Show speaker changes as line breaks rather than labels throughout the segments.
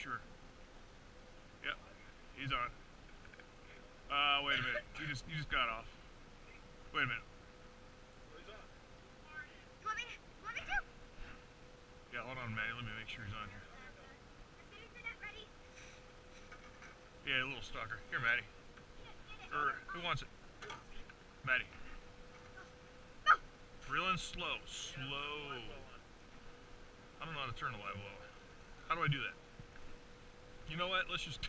Sure. Yep, he's on. Wait a minute. You just got off. Wait a minute.
You want me to?
Yeah, hold on, Maddie. Let me make sure he's on here.
Ready?
Yeah, a little stalker. Here, Maddie. Or who wants it? Maddie.
No.
Reeling slow. Slow. I don't know how to turn the live well. How do I do that? You know what? Let's just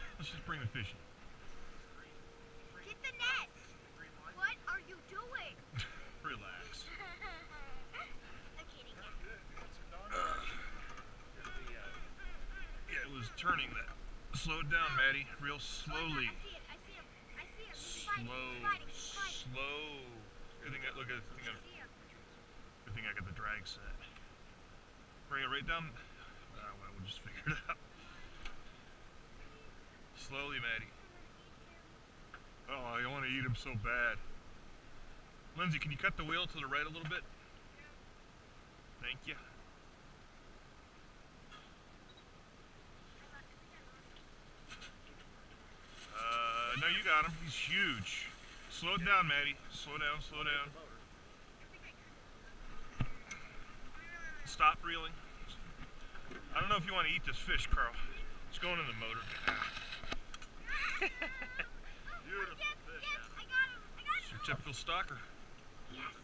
bring the fish in.
Get the net. What are you doing?
Relax.
I'm kidding.
Yeah, it was turning that. Slow it down, Maddie. Real slowly.
I see him.
Slow. Slow. Good thing look at the thing. Good thing I got the drag set. Bring it right down. Well, we'll just figure it out. Slowly, Maddie. Oh, I want to eat him so bad. Lindsay, can you cut the wheel to the right a little bit? Thank you. No, you got him. He's huge. Slow it down, Maddie. Slow down, slow down. Stop reeling. I don't know if you want to eat this fish, Carl. It's going in the motor. Beautiful fish.
Yes, I got him.
It's your typical stalker.
Yes.